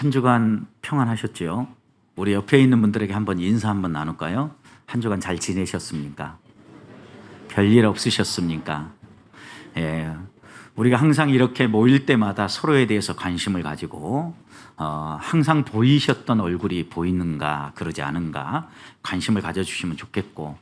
한 주간 평안하셨지요? 우리 옆에 있는 분들에게 한번 인사 한번 나눌까요? 한 주간 잘 지내셨습니까? 별일 없으셨습니까? 예, 우리가 항상 이렇게 모일 때마다 서로에 대해서 관심을 가지고 항상 보이셨던 얼굴이 보이는가 그러지 않은가 관심을 가져주시면 좋겠고,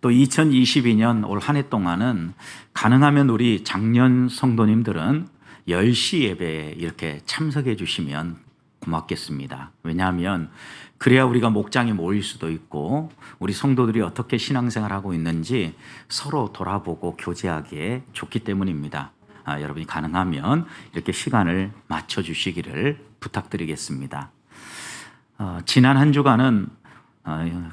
또 2022년 올 한 해 동안은 가능하면 우리 장년 성도님들은 10시 예배에 이렇게 참석해 주시면 고맙겠습니다. 왜냐하면 그래야 우리가 목장에 모일 수도 있고 우리 성도들이 어떻게 신앙생활하고 있는지 서로 돌아보고 교제하기에 좋기 때문입니다. 여러분이 가능하면 이렇게 시간을 맞춰주시기를 부탁드리겠습니다. 지난 한 주간은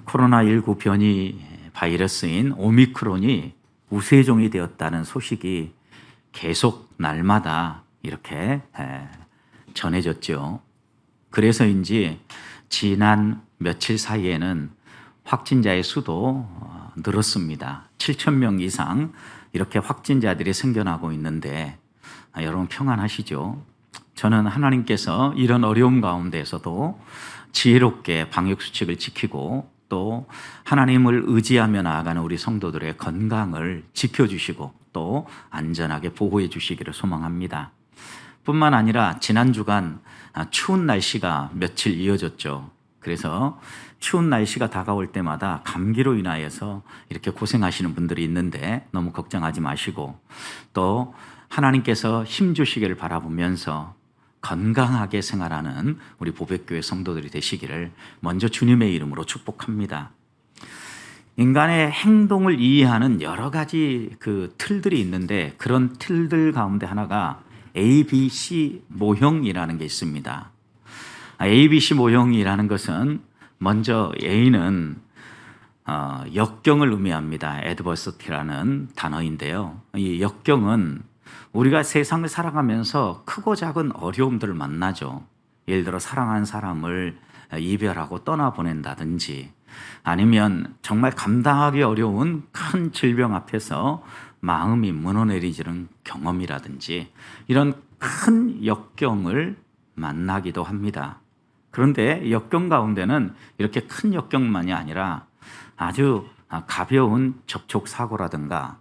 코로나19 변이 바이러스인 오미크론이 우세종이 되었다는 소식이 계속 날마다 이렇게 전해졌죠. 그래서인지 지난 며칠 사이에는 확진자의 수도 늘었습니다. 7천 명 이상 이렇게 확진자들이 생겨나고 있는데 여러분 평안하시죠? 저는 하나님께서 이런 어려움 가운데에서도 지혜롭게 방역수칙을 지키고 또 하나님을 의지하며 나아가는 우리 성도들의 건강을 지켜주시고 또 안전하게 보호해 주시기를 소망합니다. 뿐만 아니라 지난 주간 추운 날씨가 며칠 이어졌죠. 그래서 추운 날씨가 다가올 때마다 감기로 인하여서 이렇게 고생하시는 분들이 있는데 너무 걱정하지 마시고, 또 하나님께서 힘 주시기를 바라보면서 건강하게 생활하는 우리 보백교회 성도들이 되시기를 먼저 주님의 이름으로 축복합니다. 인간의 행동을 이해하는 여러 가지 그 틀들이 있는데 그런 틀들 가운데 하나가 ABC 모형이라는 게 있습니다. ABC 모형이라는 것은 먼저 A는 역경을 의미합니다. adversity라는 단어인데요. 이 역경은 우리가 세상을 살아가면서 크고 작은 어려움들을 만나죠. 예를 들어 사랑한 사람을 이별하고 떠나보낸다든지, 아니면 정말 감당하기 어려운 큰 질병 앞에서 마음이 무너내리는 경험이라든지 이런 큰 역경을 만나기도 합니다. 그런데 역경 가운데는 이렇게 큰 역경만이 아니라 아주 가벼운 접촉사고라든가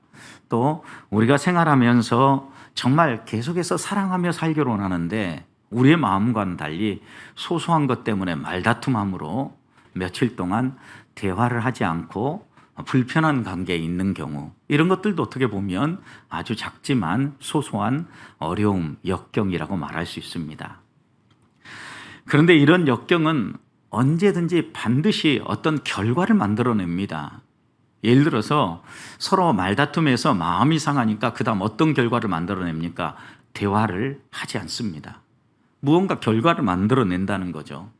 또 우리가 생활하면서 정말 계속해서 사랑하며 살기로 하는데 우리의 마음과는 달리 소소한 것 때문에 말다툼함으로 며칠 동안 대화를 하지 않고 불편한 관계에 있는 경우, 이런 것들도 어떻게 보면 아주 작지만 소소한 어려움, 역경이라고 말할 수 있습니다. 그런데 이런 역경은 언제든지 반드시 어떤 결과를 만들어냅니다. 예를 들어서 서로 말다툼해서 마음이 상하니까 그 다음 어떤 결과를 만들어냅니까? 대화를 하지 않습니다. 무언가 결과를 만들어낸다는 거죠.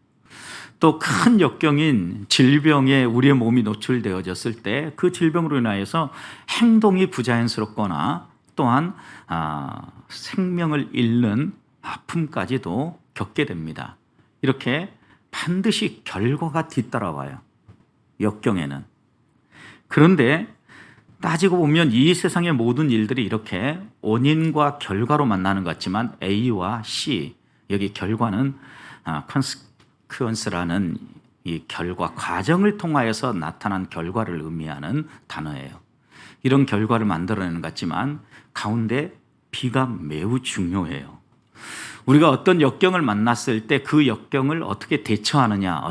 또 큰 역경인 질병에 우리의 몸이 노출되어졌을 때 그 질병으로 인하여서 행동이 부자연스럽거나 또한 생명을 잃는 아픔까지도 겪게 됩니다. 이렇게 반드시 결과가 뒤따라와요. 역경에는. 그런데 따지고 보면 이 세상의 모든 일들이 이렇게 원인과 결과로 만나는 것 같지만 A와 C, 여기 결과는 consequence라는 이 결과, 과정을 통하여서 나타난 결과를 의미하는 단어예요. 이런 결과를 만들어내는 것 같지만 가운데 B가 매우 중요해요. 우리가 어떤 역경을 만났을 때 그 역경을 어떻게 대처하느냐,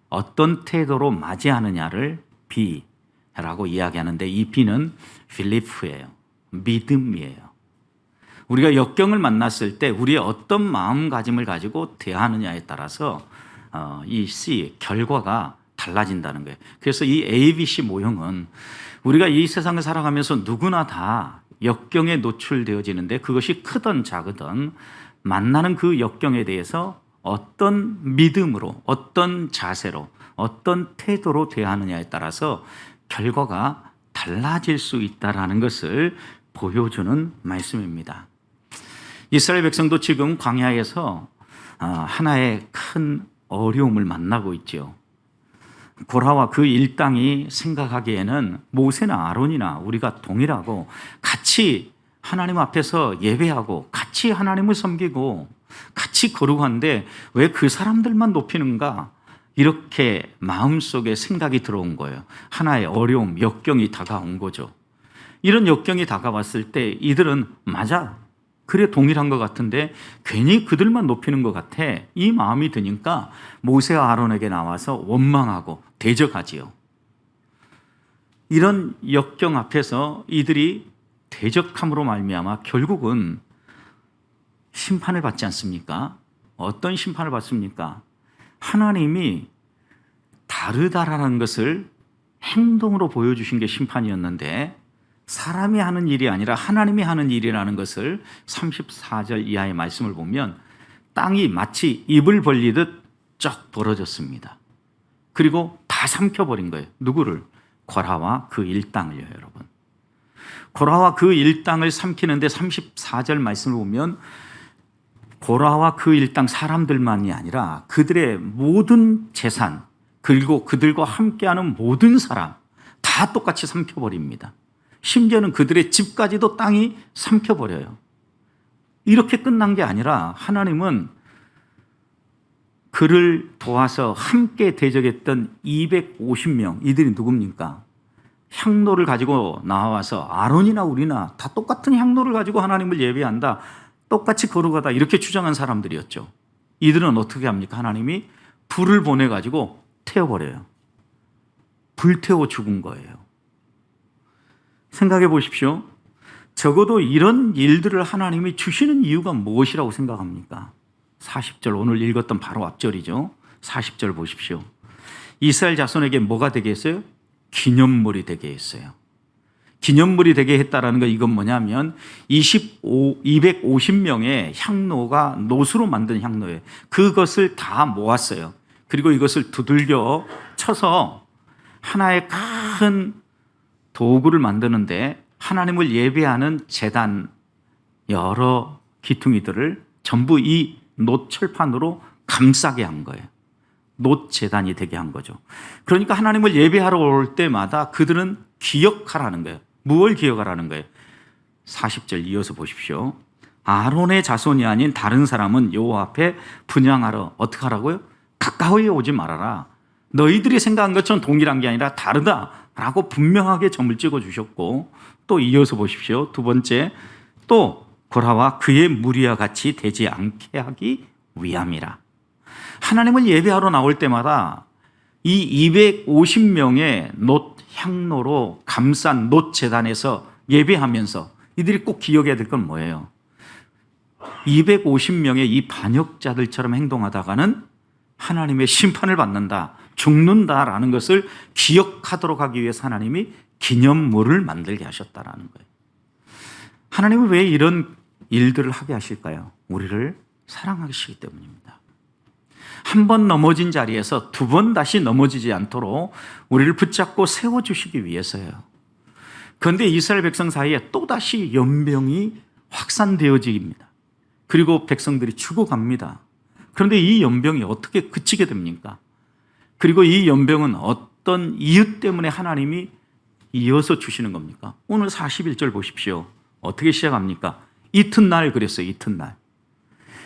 어떤 태도로 맞이하느냐를 B라고 이야기하는데, 이 B는 빌리프예요. 믿음이에요. 우리가 역경을 만났을 때 우리의 어떤 마음가짐을 가지고 대하느냐에 따라서 이 C, 결과가 달라진다는 거예요. 그래서 이 ABC 모형은 우리가 이 세상을 살아가면서 누구나 다 역경에 노출되어지는데 그것이 크든 작으든 만나는 그 역경에 대해서 어떤 믿음으로, 어떤 자세로, 어떤 태도로 대하느냐에 따라서 결과가 달라질 수 있다는 것을 보여주는 말씀입니다. 이스라엘 백성도 지금 광야에서 하나의 큰 어려움을 만나고 있죠. 고라와 그 일당이 생각하기에는 모세나 아론이나 우리가 동일하고 같이 하나님 앞에서 예배하고 같이 하나님을 섬기고 같이 거룩한데 왜 그 사람들만 높이는가? 이렇게 마음속에 생각이 들어온 거예요. 하나의 어려움, 역경이 다가온 거죠. 이런 역경이 다가왔을 때 이들은 맞아, 그래 동일한 것 같은데 괜히 그들만 높이는 것 같아, 이 마음이 드니까 모세와 아론에게 나와서 원망하고 대적하지요. 이런 역경 앞에서 이들이 대적함으로 말미암아 결국은 심판을 받지 않습니까? 어떤 심판을 받습니까? 하나님이 다르다라는 것을 행동으로 보여주신 게 심판이었는데, 사람이 하는 일이 아니라 하나님이 하는 일이라는 것을 34절 이하의 말씀을 보면 땅이 마치 입을 벌리듯 쩍 벌어졌습니다. 그리고 다 삼켜버린 거예요. 누구를? 고라와 그 일당을요, 여러분. 고라와 그 일당을 삼키는데 34절 말씀을 보면 고라와 그 일당 사람들만이 아니라 그들의 모든 재산, 그리고 그들과 함께하는 모든 사람 다 똑같이 삼켜버립니다. 심지어는 그들의 집까지도 땅이 삼켜버려요. 이렇게 끝난 게 아니라 하나님은 그를 도와서 함께 대적했던 250명, 이들이 누굽니까? 향로를 가지고 나와서 아론이나 우리나 다 똑같은 향로를 가지고 하나님을 예배한다, 똑같이 거룩하다, 이렇게 주장한 사람들이었죠. 이들은 어떻게 합니까? 하나님이 불을 보내가지고 태워버려요. 불태워 죽은 거예요. 생각해 보십시오. 적어도 이런 일들을 하나님이 주시는 이유가 무엇이라고 생각합니까? 40절, 오늘 읽었던 바로 앞절이죠. 40절 보십시오. 이스라엘 자손에게 뭐가 되게 했어요? 기념물이 되게 했어요. 기념물이 되게 했다라는 거, 이건 뭐냐면 250명의 향로가 노수로 만든 향로예요. 그것을 다 모았어요. 그리고 이것을 두들겨 쳐서 하나의 큰 도구를 만드는데 하나님을 예배하는 제단 여러 기퉁이들을 전부 이 놋철판으로 감싸게 한 거예요. 놋제단이 되게 한 거죠. 그러니까 하나님을 예배하러 올 때마다 그들은 기억하라는 거예요. 무엇을 기억하라는 거예요? 40절 이어서 보십시오. 아론의 자손이 아닌 다른 사람은 여호와 앞에 분향하러 어떻게 하라고요? 가까이 오지 말아라. 너희들이 생각한 것처럼 동일한 게 아니라 다르다라고 분명하게 점을 찍어 주셨고, 또 이어서 보십시오. 두 번째, 또 고라와 그의 무리와 같이 되지 않게 하기 위함이라. 하나님을 예배하러 나올 때마다 이 250명의 놋 향로로 감싼 놋 제단에서 예배하면서 이들이 꼭 기억해야 될 건 뭐예요? 250명의 이 반역자들처럼 행동하다가는 하나님의 심판을 받는다, 죽는다라는 것을 기억하도록 하기 위해서 하나님이 기념물을 만들게 하셨다라는 거예요. 하나님은 왜 이런 일들을 하게 하실까요? 우리를 사랑하시기 때문입니다. 한 번 넘어진 자리에서 두 번 다시 넘어지지 않도록 우리를 붙잡고 세워주시기 위해서요. 그런데 이스라엘 백성 사이에 또다시 연병이 확산되어집니다. 그리고 백성들이 죽어갑니다. 그런데 이 연병이 어떻게 그치게 됩니까? 그리고 이 연병은 어떤 이유 때문에 하나님이 이어서 주시는 겁니까? 오늘 41절 보십시오. 어떻게 시작합니까? 이튿날 그랬어요. 이튿날.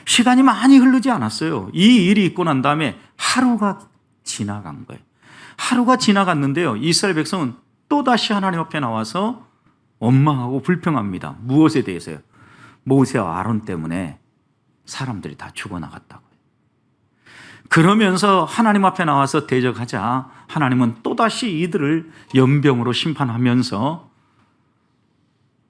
시간이 많이 흐르지 않았어요. 이 일이 있고 난 다음에 하루가 지나간 거예요. 하루가 지나갔는데요, 이스라엘 백성은 또다시 하나님 앞에 나와서 원망하고 불평합니다. 무엇에 대해서요? 모세와 아론 때문에 사람들이 다 죽어나갔다고요. 그러면서 하나님 앞에 나와서 대적하자 하나님은 또다시 이들을 연병으로 심판하면서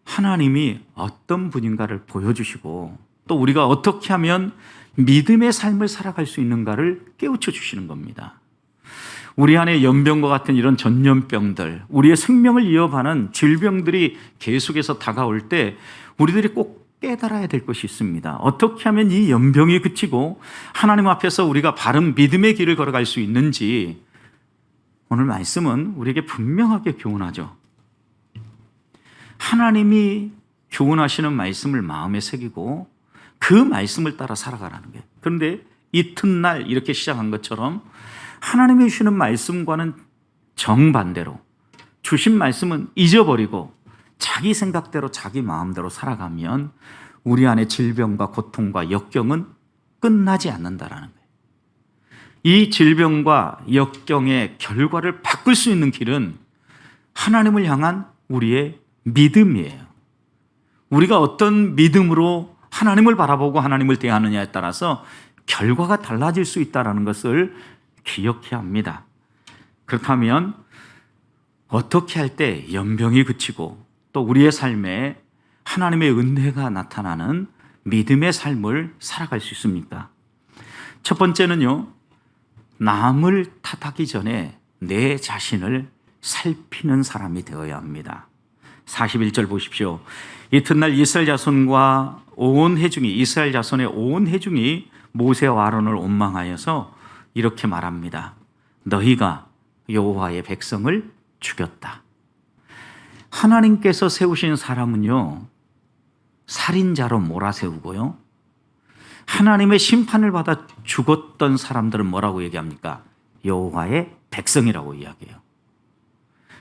하나님이 어떤 분인가를 보여주시고, 또 우리가 어떻게 하면 믿음의 삶을 살아갈 수 있는가를 깨우쳐 주시는 겁니다. 우리 안에 연병과 같은 이런 전염병들, 우리의 생명을 이어가는 질병들이 계속해서 다가올 때 우리들이 꼭 깨달아야 될 것이 있습니다. 어떻게 하면 이 연병이 그치고 하나님 앞에서 우리가 바른 믿음의 길을 걸어갈 수 있는지, 오늘 말씀은 우리에게 분명하게 교훈하죠. 하나님이 교훈하시는 말씀을 마음에 새기고 그 말씀을 따라 살아가라는 거예요. 그런데 이튿날 이렇게 시작한 것처럼 하나님이 주시는 말씀과는 정반대로 주신 말씀은 잊어버리고 자기 생각대로 자기 마음대로 살아가면 우리 안에 질병과 고통과 역경은 끝나지 않는다라는 거예요. 이 질병과 역경의 결과를 바꿀 수 있는 길은 하나님을 향한 우리의 믿음이에요. 우리가 어떤 믿음으로 하나님을 바라보고 하나님을 대하느냐에 따라서 결과가 달라질 수 있다는 것을 기억해야 합니다. 그렇다면 어떻게 할 때 연병이 그치고 또 우리의 삶에 하나님의 은혜가 나타나는 믿음의 삶을 살아갈 수 있습니까? 첫 번째는요, 남을 탓하기 전에 내 자신을 살피는 사람이 되어야 합니다. 41절 보십시오. 이튿날 이스라엘 자손과 이스라엘 자손의 온 회중이 모세와 아론을 원망하여서 이렇게 말합니다. 너희가 여호와의 백성을 죽였다. 하나님께서 세우신 사람은요, 살인자로 몰아세우고요, 하나님의 심판을 받아 죽었던 사람들은 뭐라고 얘기합니까? 여호와의 백성이라고 이야기해요.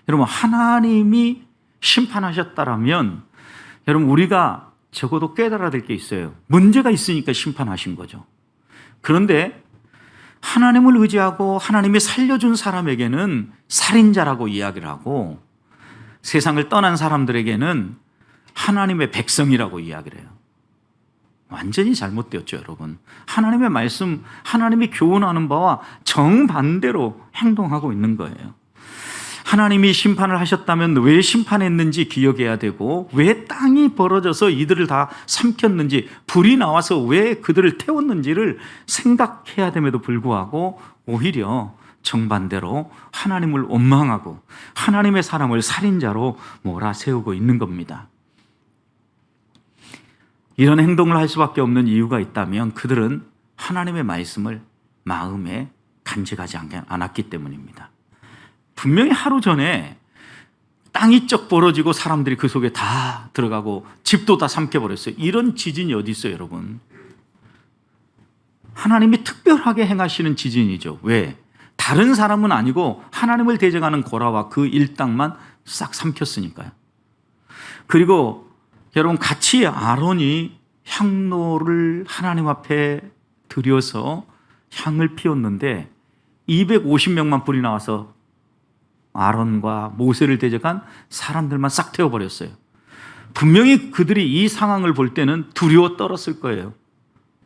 여러분, 하나님이 심판하셨다라면 여러분, 우리가 적어도 깨달아야 될 게 있어요. 문제가 있으니까 심판하신 거죠. 그런데 하나님을 의지하고 하나님이 살려준 사람에게는 살인자라고 이야기를 하고 세상을 떠난 사람들에게는 하나님의 백성이라고 이야기를 해요. 완전히 잘못되었죠, 여러분. 하나님의 말씀, 하나님이 교훈하는 바와 정반대로 행동하고 있는 거예요. 하나님이 심판을 하셨다면 왜 심판했는지 기억해야 되고, 왜 땅이 벌어져서 이들을 다 삼켰는지, 불이 나와서 왜 그들을 태웠는지를 생각해야 됨에도 불구하고 오히려 정반대로 하나님을 원망하고 하나님의 사람을 살인자로 몰아세우고 있는 겁니다. 이런 행동을 할 수밖에 없는 이유가 있다면 그들은 하나님의 말씀을 마음에 간직하지 않았기 때문입니다. 분명히 하루 전에 땅이 쩍 벌어지고 사람들이 그 속에 다 들어가고 집도 다 삼켜버렸어요. 이런 지진이 어디 있어요, 여러분? 하나님이 특별하게 행하시는 지진이죠. 왜? 다른 사람은 아니고 하나님을 대적하는 고라와 그 일당만 싹 삼켰으니까요. 그리고 여러분, 같이 아론이 향로를 하나님 앞에 들여서 향을 피웠는데 250명만 불이 나와서 아론과 모세를 대적한 사람들만 싹 태워버렸어요. 분명히 그들이 이 상황을 볼 때는 두려워 떨었을 거예요.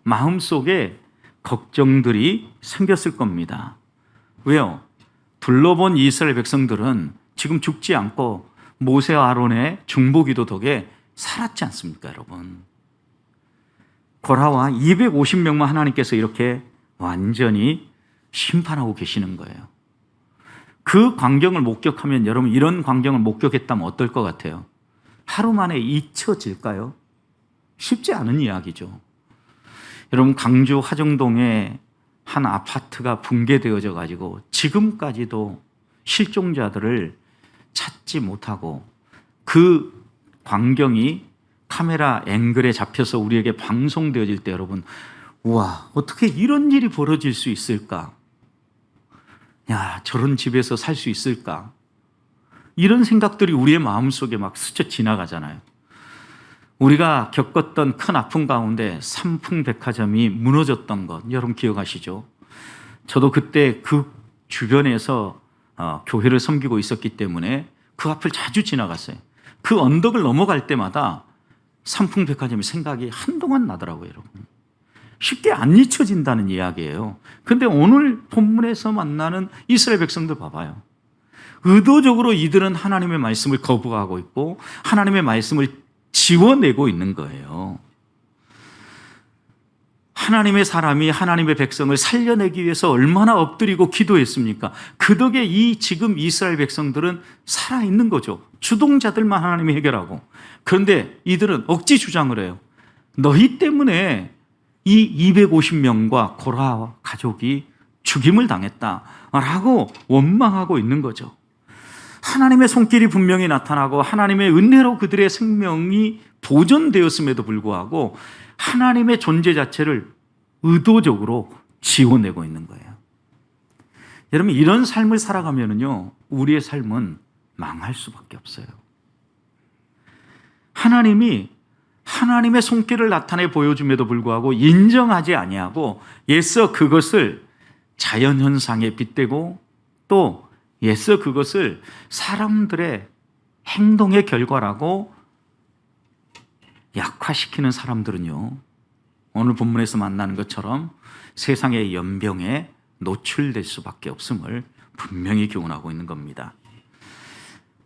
마음속에 걱정들이 생겼을 겁니다. 왜요? 둘러본 이스라엘 백성들은 지금 죽지 않고 모세와 아론의 중보기도 덕에 살았지 않습니까, 여러분? 고라와 250명만 하나님께서 이렇게 완전히 심판하고 계시는 거예요. 그 광경을 목격하면 여러분, 이런 광경을 목격했다면 어떨 것 같아요? 하루 만에 잊혀질까요? 쉽지 않은 이야기죠. 여러분, 강주 화정동에 한 아파트가 붕괴되어져 가지고 지금까지도 실종자들을 찾지 못하고 그 광경이 카메라 앵글에 잡혀서 우리에게 방송되어질 때 여러분, 우와, 어떻게 이런 일이 벌어질 수 있을까? 야, 저런 집에서 살 수 있을까? 이런 생각들이 우리의 마음속에 막 스쳐 지나가잖아요. 우리가 겪었던 큰 아픔 가운데 삼풍백화점이 무너졌던 것 여러분 기억하시죠? 저도 그때 그 주변에서 교회를 섬기고 있었기 때문에 그 앞을 자주 지나갔어요. 그 언덕을 넘어갈 때마다 삼풍백화점이 생각이 한동안 나더라고요, 여러분. 쉽게 안 잊혀진다는 이야기예요. 그런데 오늘 본문에서 만나는 이스라엘 백성들 봐봐요. 의도적으로 이들은 하나님의 말씀을 거부하고 있고 하나님의 말씀을 지워내고 있는 거예요. 하나님의 사람이 하나님의 백성을 살려내기 위해서 얼마나 엎드리고 기도했습니까? 그 덕에 이 지금 이스라엘 백성들은 살아있는 거죠. 주동자들만 하나님이 해결하고. 그런데 이들은 억지 주장을 해요. 너희 때문에 이 250명과 고라 가족이 죽임을 당했다라고 원망하고 있는 거죠. 하나님의 손길이 분명히 나타나고 하나님의 은혜로 그들의 생명이 보존되었음에도 불구하고 하나님의 존재 자체를 의도적으로 지워내고 있는 거예요. 여러분, 이런 삶을 살아가면요, 우리의 삶은 망할 수밖에 없어요. 하나님이 하나님의 손길을 나타내 보여줌에도 불구하고 인정하지 아니하고 애써 그것을 자연현상에 빗대고 또 애써 그것을 사람들의 행동의 결과라고 약화시키는 사람들은요, 오늘 본문에서 만나는 것처럼 세상의 연병에 노출될 수밖에 없음을 분명히 교훈하고 있는 겁니다.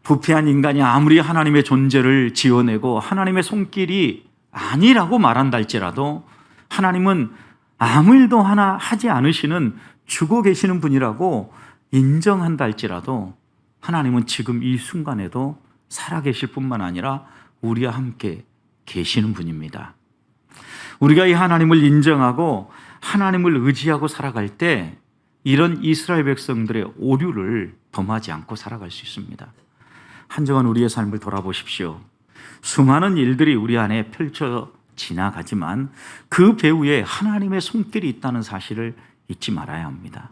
부패한 인간이 아무리 하나님의 존재를 지어내고 하나님의 손길이 아니라고 말한다 할지라도 하나님은 아무 일도 하나 하지 않으시는 죽어 계시는 분이라고 인정한다 할지라도 하나님은 지금 이 순간에도 살아계실 뿐만 아니라 우리와 함께 계시는 분입니다. 우리가 이 하나님을 인정하고 하나님을 의지하고 살아갈 때 이런 이스라엘 백성들의 오류를 범하지 않고 살아갈 수 있습니다. 한 주간 우리의 삶을 돌아보십시오. 수많은 일들이 우리 안에 펼쳐 지나가지만 그 배후에 하나님의 손길이 있다는 사실을 잊지 말아야 합니다.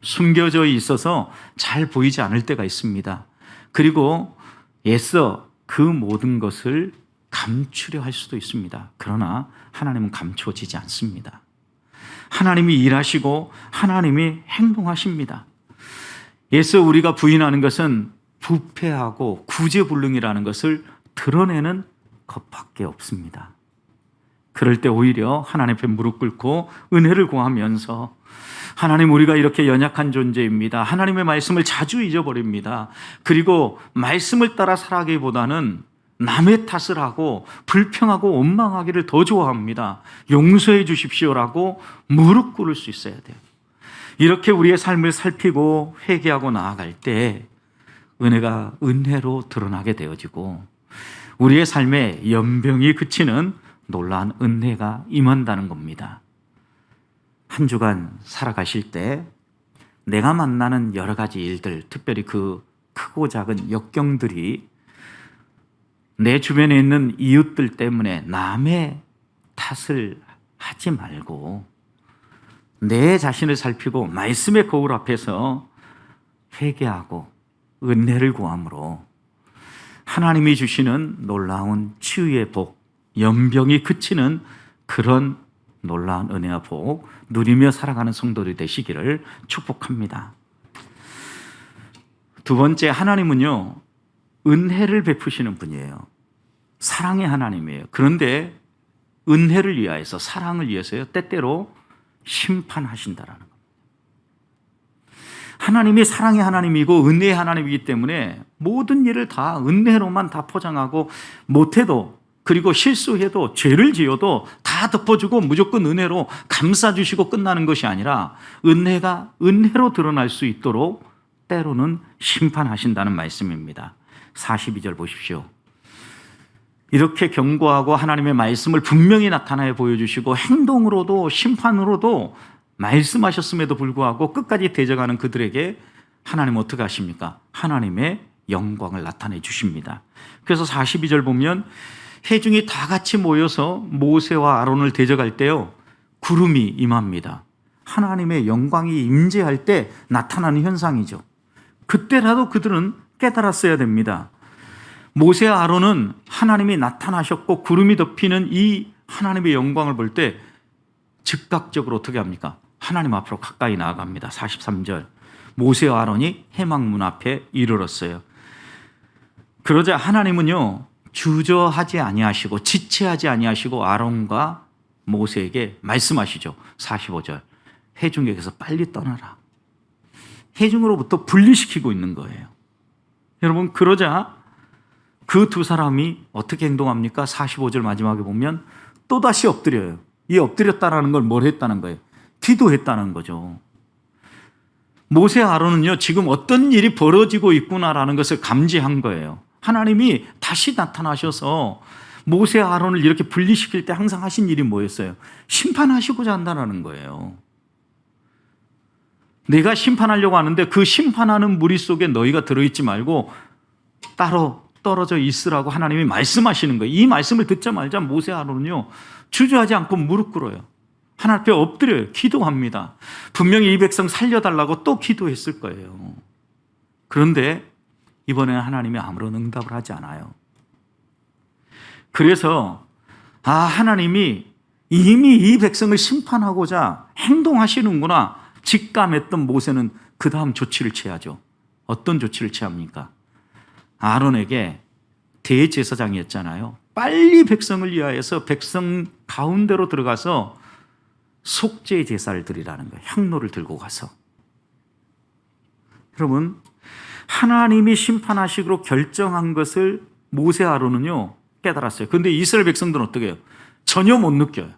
숨겨져 있어서 잘 보이지 않을 때가 있습니다. 그리고 애써 그 모든 것을 감추려 할 수도 있습니다. 그러나 하나님은 감추어지지 않습니다. 하나님이 일하시고 하나님이 행동하십니다. 애써 우리가 부인하는 것은 부패하고 구제불능이라는 것을 드러내는 것밖에 없습니다. 그럴 때 오히려 하나님 앞에 무릎 꿇고 은혜를 구하면서 하나님, 우리가 이렇게 연약한 존재입니다. 하나님의 말씀을 자주 잊어버립니다. 그리고 말씀을 따라 살아가기보다는 남의 탓을 하고 불평하고 원망하기를 더 좋아합니다. 용서해 주십시오라고 무릎 꿇을 수 있어야 돼요. 이렇게 우리의 삶을 살피고 회개하고 나아갈 때 은혜가 은혜로 드러나게 되어지고 우리의 삶에 연병이 그치는 놀라운 은혜가 임한다는 겁니다. 한 주간 살아가실 때 내가 만나는 여러 가지 일들, 특별히 그 크고 작은 역경들이 내 주변에 있는 이웃들 때문에 남의 탓을 하지 말고 내 자신을 살피고 말씀의 거울 앞에서 회개하고 은혜를 구함으로 하나님이 주시는 놀라운 치유의 복, 연병이 그치는 그런 놀라운 은혜와 복 누리며 살아가는 성도들이 되시기를 축복합니다. 두 번째, 하나님은요, 은혜를 베푸시는 분이에요. 사랑의 하나님이에요. 그런데 은혜를 위하여서, 사랑을 위해서요, 때때로 심판하신다라는 겁니다. 하나님이 사랑의 하나님이고 은혜의 하나님이기 때문에 모든 일을 다 은혜로만 다 포장하고, 못해도, 그리고 실수해도, 죄를 지어도 다 덮어주고 무조건 은혜로 감싸주시고 끝나는 것이 아니라 은혜가 은혜로 드러날 수 있도록 때로는 심판하신다는 말씀입니다. 42절 보십시오. 이렇게 경고하고 하나님의 말씀을 분명히 나타내 보여주시고 행동으로도 심판으로도 말씀하셨음에도 불구하고 끝까지 대적하는 그들에게 하나님은 어떻게 하십니까? 하나님의 영광을 나타내 주십니다. 그래서 42절 보면 회중이 다 같이 모여서 모세와 아론을 대적할 때요, 구름이 임합니다. 하나님의 영광이 임재할 때 나타나는 현상이죠. 그때라도 그들은 깨달았어야 됩니다. 모세와 아론은 하나님이 나타나셨고 구름이 덮이는 이 하나님의 영광을 볼 때 즉각적으로 어떻게 합니까? 하나님 앞으로 가까이 나아갑니다. 43절, 모세와 아론이 회막문 앞에 이르렀어요. 그러자 하나님은요, 주저하지 아니하시고 지체하지 아니하시고 아론과 모세에게 말씀하시죠. 45절, 회중에게서 빨리 떠나라. 회중으로부터 분리시키고 있는 거예요. 여러분, 그러자 그 두 사람이 어떻게 행동합니까? 45절 마지막에 보면 또다시 엎드려요. 이 엎드렸다는 걸 뭘 했다는 거예요? 기도했다는 거죠. 모세 아론은요, 지금 어떤 일이 벌어지고 있구나라는 것을 감지한 거예요. 하나님이 다시 나타나셔서 모세 아론을 이렇게 분리시킬 때 항상 하신 일이 뭐였어요? 심판하시고자 한다는 거예요. 내가 심판하려고 하는데 그 심판하는 무리 속에 너희가 들어있지 말고 따로 떨어져 있으라고 하나님이 말씀하시는 거예요. 이 말씀을 듣자마자 모세 아론은요, 주저하지 않고 무릎 꿇어요. 하나님 앞에 엎드려요. 기도합니다. 분명히 이 백성 살려달라고 또 기도했을 거예요. 그런데 이번에는 하나님이 아무런 응답을 하지 않아요. 그래서 하나님이 이미 이 백성을 심판하고자 행동하시는구나 직감했던 모세는 그 다음 조치를 취하죠. 어떤 조치를 취합니까? 아론에게 대제사장이었잖아요. 빨리 백성을 위하여서 백성 가운데로 들어가서 속죄 제사를 드리라는 거예요. 향로를 들고 가서. 여러분, 하나님이 심판하시기로 결정한 것을 모세 아론은요 깨달았어요. 그런데 이스라엘 백성들은 어떻게 해요? 전혀 못 느껴요.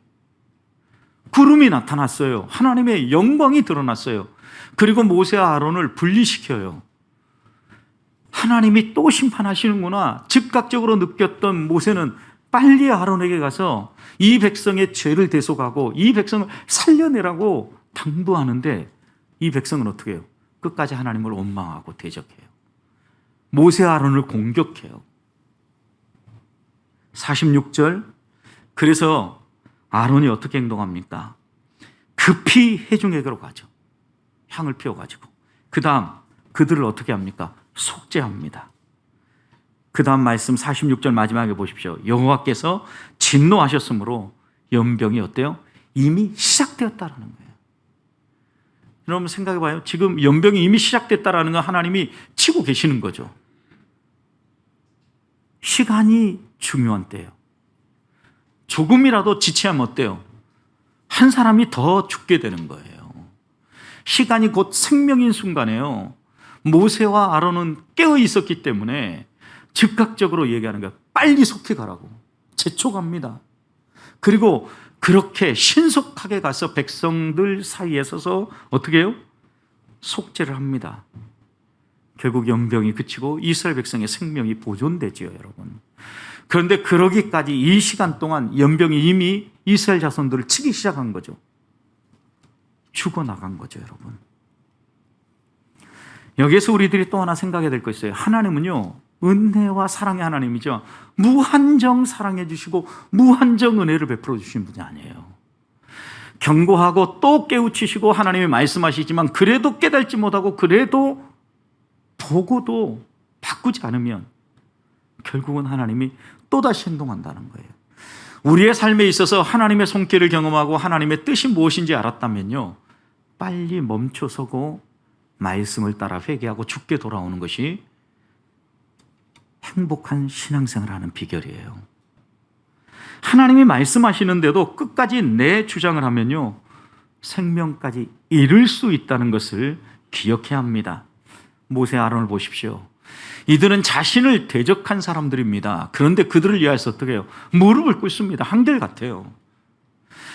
구름이 나타났어요. 하나님의 영광이 드러났어요. 그리고 모세와 아론을 분리시켜요. 하나님이 또 심판하시는구나 즉각적으로 느꼈던 모세는 빨리 아론에게 가서 이 백성의 죄를 대속하고 이 백성을 살려내라고 당부하는데 이 백성은 어떻게 해요? 끝까지 하나님을 원망하고 대적해요. 모세와 아론을 공격해요. 46절, 그래서 아론이 어떻게 행동합니까? 급히 회중에게로 가죠. 향을 피워가지고. 그 다음 그들을 어떻게 합니까? 속죄합니다. 그 다음 말씀 46절 마지막에 보십시오. 여호와께서 진노하셨으므로 연병이 어때요? 이미 시작되었다라는 거예요. 여러분 생각해 봐요. 지금 연병이 이미 시작됐다라는 건 하나님이 치고 계시는 거죠. 시간이 중요한 때예요. 조금이라도 지체하면 어때요? 한 사람이 더 죽게 되는 거예요. 시간이 곧 생명인 순간에요. 모세와 아론은 깨어 있었기 때문에 즉각적으로 얘기하는 거예요. 빨리 속히 가라고. 재촉합니다. 그리고 그렇게 신속하게 가서 백성들 사이에 서서 어떻게 해요? 속죄를 합니다. 결국 연병이 그치고 이스라엘 백성의 생명이 보존되지요, 여러분. 그런데 그러기까지 이 시간 동안 연병이 이미 이스라엘 자손들을 치기 시작한 거죠. 죽어나간 거죠, 여러분. 여기에서 우리들이 또 하나 생각해야 될 거 있어요. 하나님은요, 은혜와 사랑의 하나님이죠. 무한정 사랑해 주시고 무한정 은혜를 베풀어 주신 분이 아니에요. 경고하고 또 깨우치시고 하나님이 말씀하시지만 그래도 깨닫지 못하고 그래도 보고도 바꾸지 않으면 결국은 하나님이 또다시 행동한다는 거예요. 우리의 삶에 있어서 하나님의 손길을 경험하고 하나님의 뜻이 무엇인지 알았다면요, 빨리 멈춰서고 말씀을 따라 회개하고 죽게 돌아오는 것이 행복한 신앙생활을 하는 비결이에요. 하나님이 말씀하시는데도 끝까지 내 주장을 하면요, 생명까지 잃을 수 있다는 것을 기억해야 합니다. 모세 아론을 보십시오. 이들은 자신을 대적한 사람들입니다. 그런데 그들을 위하여서 어떻게 해요? 무릎을 꿇습니다. 한결같아요.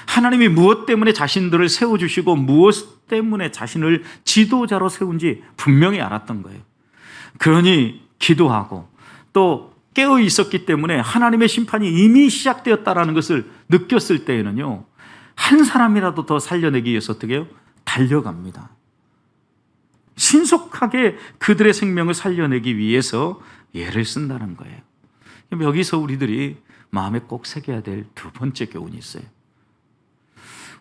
하나님이 무엇 때문에 자신들을 세워주시고 무엇 때문에 자신을 지도자로 세운지 분명히 알았던 거예요. 그러니 기도하고 또 깨어 있었기 때문에 하나님의 심판이 이미 시작되었다는 것을 느꼈을 때에는요, 한 사람이라도 더 살려내기 위해서 어떻게 해요? 달려갑니다. 신속하게 그들의 생명을 살려내기 위해서 예를 쓴다는 거예요. 여기서 우리들이 마음에 꼭 새겨야 될 두 번째 교훈이 있어요.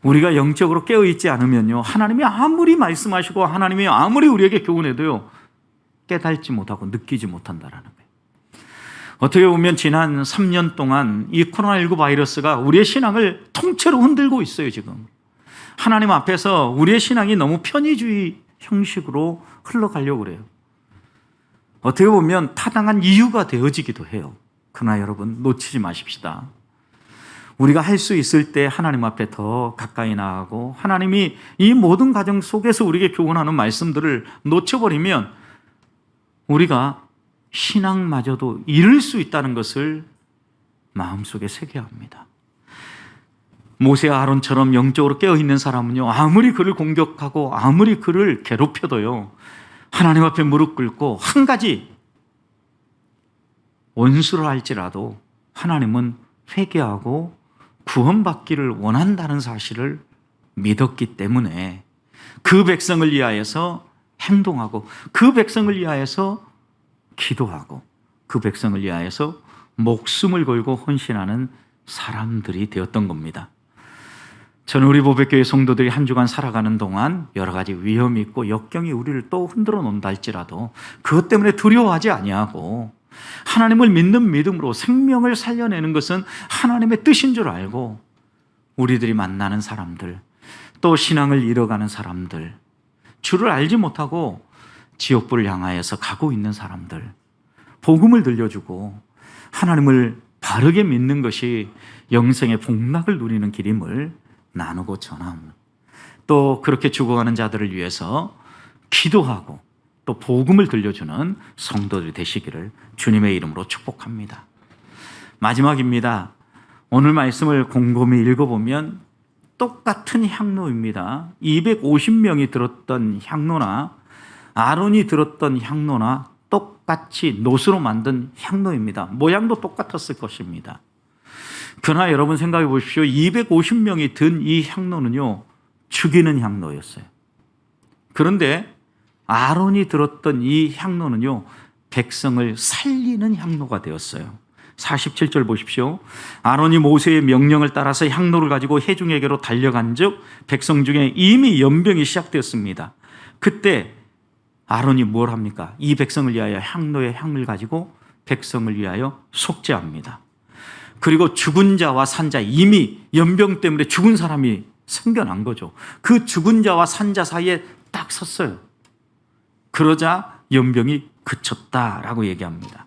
우리가 영적으로 깨어있지 않으면요, 하나님이 아무리 말씀하시고 하나님이 아무리 우리에게 교훈해도요, 깨닫지 못하고 느끼지 못한다는 거예요. 어떻게 보면 지난 3년 동안 이 코로나19 바이러스가 우리의 신앙을 통째로 흔들고 있어요. 지금 하나님 앞에서 우리의 신앙이 너무 편의주의 형식으로 흘러가려고 그래요. 어떻게 보면 타당한 이유가 되어지기도 해요. 그러나 여러분 놓치지 마십시다. 우리가 할 수 있을 때 하나님 앞에 더 가까이 나아가고 하나님이 이 모든 과정 속에서 우리에게 교훈하는 말씀들을 놓쳐버리면 우리가 신앙마저도 잃을 수 있다는 것을 마음속에 새겨야 합니다. 모세와 아론처럼 영적으로 깨어있는 사람은요, 아무리 그를 공격하고 아무리 그를 괴롭혀도요, 하나님 앞에 무릎 꿇고 한 가지 원수를 할지라도 하나님은 회개하고 구원받기를 원한다는 사실을 믿었기 때문에 그 백성을 위하여서 행동하고 그 백성을 위하여서 기도하고 그 백성을 위하여서 목숨을 걸고 헌신하는 사람들이 되었던 겁니다. 저는 우리 보배교회 성도들이 한 주간 살아가는 동안 여러 가지 위험이 있고 역경이 우리를 또 흔들어 놓는다 할지라도 그것 때문에 두려워하지 아니하고 하나님을 믿는 믿음으로 생명을 살려내는 것은 하나님의 뜻인 줄 알고 우리들이 만나는 사람들, 또 신앙을 잃어가는 사람들, 주를 알지 못하고 지옥불을 향하여서 가고 있는 사람들, 복음을 들려주고 하나님을 바르게 믿는 것이 영생의 복락을 누리는 길임을 나누고 전함. 또 그렇게 죽어가는 자들을 위해서 기도하고 또 복음을 들려주는 성도들이 되시기를 주님의 이름으로 축복합니다. 마지막입니다. 오늘 말씀을 곰곰이 읽어보면 똑같은 향로입니다. 250명이 들었던 향로나 아론이 들었던 향로나 똑같이 노수로 만든 향로입니다. 모양도 똑같았을 것입니다. 그러나 여러분 생각해 보십시오. 250명이 든 이 향로는요, 죽이는 향로였어요. 그런데 아론이 들었던 이 향로는요, 백성을 살리는 향로가 되었어요. 47절 보십시오. 아론이 모세의 명령을 따라서 향로를 가지고 회중에게로 달려간 즉 백성 중에 이미 연병이 시작되었습니다. 그때 아론이 뭘 합니까? 이 백성을 위하여 향로의 향을 가지고 백성을 위하여 속죄합니다. 그리고 죽은 자와 산 자, 이미 연병 때문에 죽은 사람이 생겨난 거죠. 그 죽은 자와 산 자 사이에 딱 섰어요. 그러자 연병이 그쳤다라고 얘기합니다.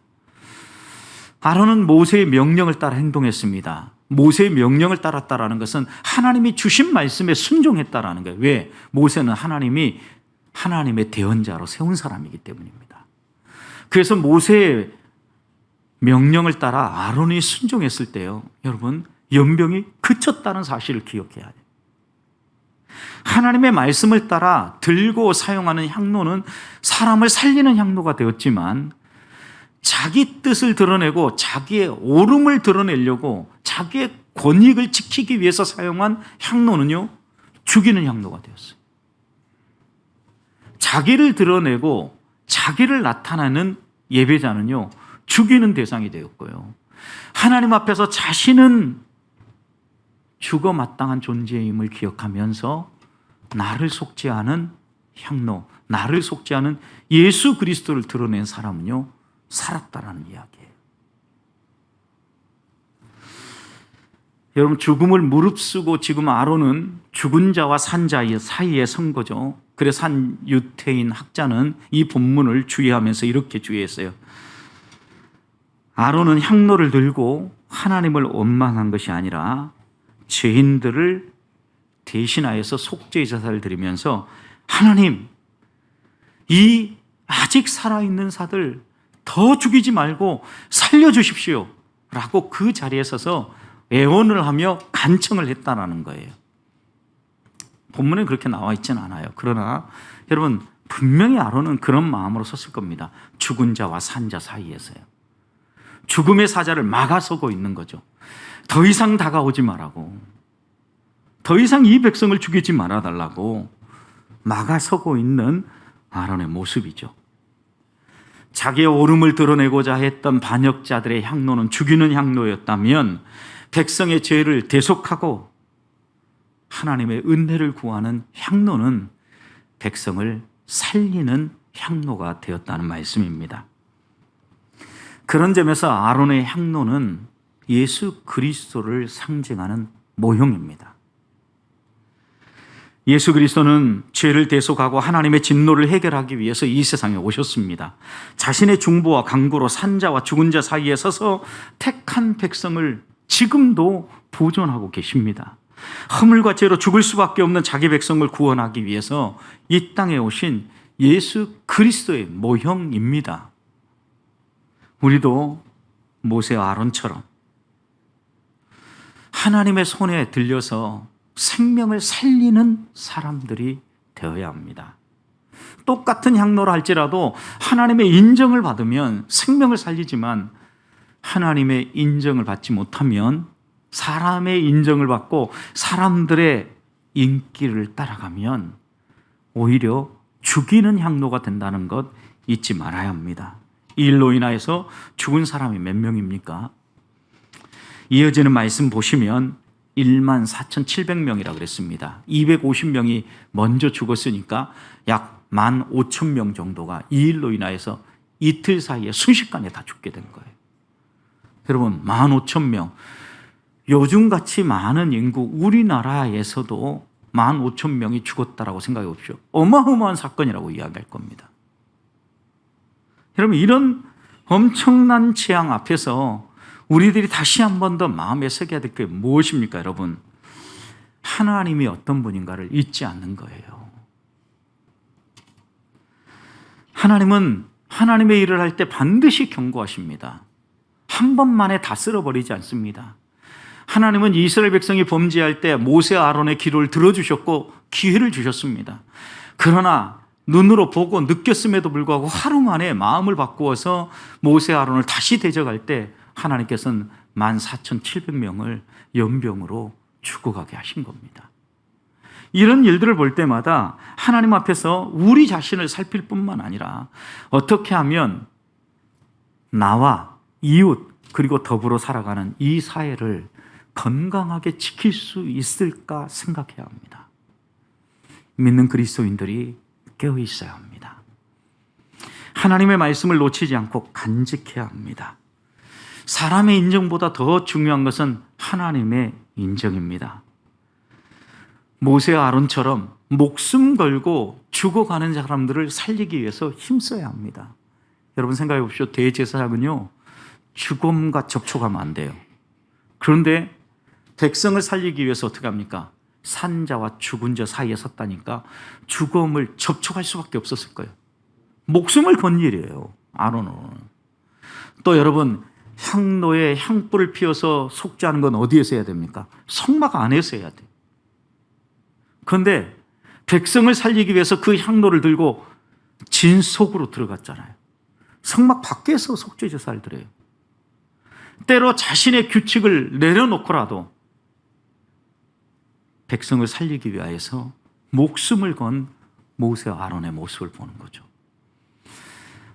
아론은 모세의 명령을 따라 행동했습니다. 모세의 명령을 따랐다라는 것은 하나님이 주신 말씀에 순종했다라는 거예요. 왜? 모세는 하나님이 하나님의 대언자로 세운 사람이기 때문입니다. 그래서 모세의 명령을 따라 아론이 순종했을 때요, 여러분, 연병이 그쳤다는 사실을 기억해야 돼요. 하나님의 말씀을 따라 들고 사용하는 향로는 사람을 살리는 향로가 되었지만 자기 뜻을 드러내고 자기의 옳음을 드러내려고 자기의 권익을 지키기 위해서 사용한 향로는요, 죽이는 향로가 되었어요. 자기를 드러내고 자기를 나타내는 예배자는요, 죽이는 대상이 되었고요. 하나님 앞에서 자신은 죽어 마땅한 존재임을 기억하면서 나를 속죄하는 향로, 나를 속죄하는 예수 그리스도를 드러낸 사람은요, 살았다라는 이야기예요. 여러분, 죽음을 무릅쓰고 지금 아론은 죽은 자와 산 자 사이에 선 거죠. 그래서 한 유태인 학자는 이 본문을 주의하면서 이렇게 주의했어요. 아론은 향로를 들고 하나님을 원망한 것이 아니라 죄인들을 대신하여서 속죄의 제사를 드리면서 하나님, 이 아직 살아있는 사들 더 죽이지 말고 살려주십시오 라고 그 자리에 서서 애원을 하며 간청을 했다라는 거예요. 본문에 그렇게 나와 있지는 않아요. 그러나 여러분, 분명히 아론은 그런 마음으로 섰을 겁니다. 죽은 자와 산 자 사이에서요. 죽음의 사자를 막아서고 있는 거죠. 더 이상 다가오지 말라고, 더 이상 이 백성을 죽이지 말아달라고 막아서고 있는 아론의 모습이죠. 자기의 옳음을 드러내고자 했던 반역자들의 향로는 죽이는 향로였다면 백성의 죄를 대속하고 하나님의 은혜를 구하는 향로는 백성을 살리는 향로가 되었다는 말씀입니다. 그런 점에서 아론의 향로는 예수 그리스도를 상징하는 모형입니다. 예수 그리스도는 죄를 대속하고 하나님의 진노를 해결하기 위해서 이 세상에 오셨습니다. 자신의 중보와 강구로 산자와 죽은 자 사이에 서서 택한 백성을 지금도 보존하고 계십니다. 허물과 죄로 죽을 수밖에 없는 자기 백성을 구원하기 위해서 이 땅에 오신 예수 그리스도의 모형입니다. 우리도 모세와 아론처럼 하나님의 손에 들려서 생명을 살리는 사람들이 되어야 합니다. 똑같은 향로라 할지라도 하나님의 인정을 받으면 생명을 살리지만 하나님의 인정을 받지 못하면 사람의 인정을 받고 사람들의 인기를 따라가면 오히려 죽이는 향로가 된다는 것 잊지 말아야 합니다. 이 일로 인하여서 죽은 사람이 몇 명입니까? 이어지는 말씀 보시면 14,700명이라고 그랬습니다. 250명이 먼저 죽었으니까 약 15,000명 정도가 이 일로 인하여서 이틀 사이에 순식간에 다 죽게 된 거예요. 여러분, 15,000명. 요즘같이 많은 인구, 우리나라에서도 15,000명이 죽었다라고 생각해 보십시오. 어마어마한 사건이라고 이야기할 겁니다. 여러분, 이런 엄청난 재앙 앞에서 우리들이 다시 한 번 더 마음에 새겨야 될 게 무엇입니까, 여러분? 하나님이 어떤 분인가를 잊지 않는 거예요. 하나님은 하나님의 일을 할 때 반드시 경고하십니다. 한 번만에 다 쓸어버리지 않습니다. 하나님은 이스라엘 백성이 범죄할 때 모세 아론의 기도를 들어주셨고 기회를 주셨습니다. 그러나 눈으로 보고 느꼈음에도 불구하고 하루 만에 마음을 바꾸어서 모세 아론을 다시 대적할 때 하나님께서는 14,700명을 연병으로 죽어가게 하신 겁니다. 이런 일들을 볼 때마다 하나님 앞에서 우리 자신을 살필 뿐만 아니라 어떻게 하면 나와 이웃 그리고 더불어 살아가는 이 사회를 건강하게 지킬 수 있을까 생각해야 합니다. 믿는 그리스도인들이 깨어 있어야 합니다. 하나님의 말씀을 놓치지 않고 간직해야 합니다. 사람의 인정보다 더 중요한 것은 하나님의 인정입니다. 모세와 아론처럼 목숨 걸고 죽어가는 사람들을 살리기 위해서 힘써야 합니다. 여러분 생각해 보십시오. 대제사장은요, 죽음과 접촉하면 안 돼요. 그런데 백성을 살리기 위해서 어떻게 합니까? 산자와 죽은 자 사이에 섰다니까 죽음을 접촉할 수밖에 없었을 거예요. 목숨을 건 일이에요. 아론은. 또 여러분, 향로에 향불을 피워서 속죄하는 건 어디에서 해야 됩니까? 성막 안에서 해야 돼요. 그런데 백성을 살리기 위해서 그 향로를 들고 진 속으로 들어갔잖아요. 성막 밖에서 속죄 제사를 드려요. 때로 자신의 규칙을 내려놓고라도 백성을 살리기 위하여서 목숨을 건 모세와 아론의 모습을 보는 거죠.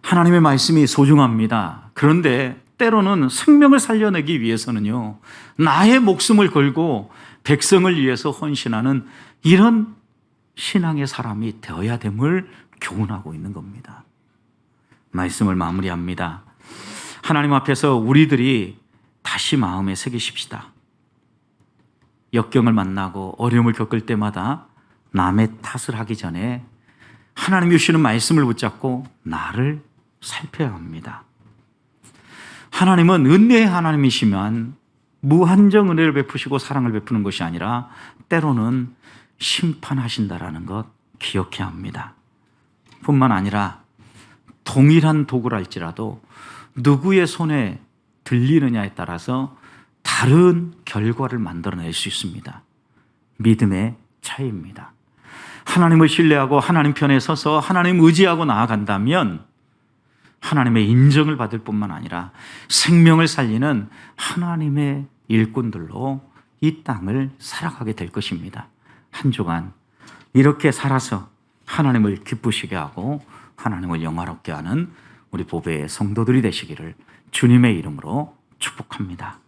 하나님의 말씀이 소중합니다. 그런데 때로는 생명을 살려내기 위해서는요, 나의 목숨을 걸고 백성을 위해서 헌신하는 이런 신앙의 사람이 되어야 됨을 교훈하고 있는 겁니다. 말씀을 마무리합니다. 하나님 앞에서 우리들이 다시 마음에 새기십시다. 역경을 만나고 어려움을 겪을 때마다 남의 탓을 하기 전에 하나님이 주시는 말씀을 붙잡고 나를 살펴야 합니다. 하나님은 은혜의 하나님이시면 무한정 은혜를 베푸시고 사랑을 베푸는 것이 아니라 때로는 심판하신다라는 것 기억해야 합니다. 뿐만 아니라 동일한 도구랄지라도 누구의 손에 들리느냐에 따라서 다른 결과를 만들어낼 수 있습니다. 믿음의 차이입니다. 하나님을 신뢰하고 하나님 편에 서서 하나님 의지하고 나아간다면 하나님의 인정을 받을 뿐만 아니라 생명을 살리는 하나님의 일꾼들로 이 땅을 살아가게 될 것입니다. 한 주간 이렇게 살아서 하나님을 기쁘시게 하고 하나님을 영화롭게 하는 우리 보배의 성도들이 되시기를 주님의 이름으로 축복합니다.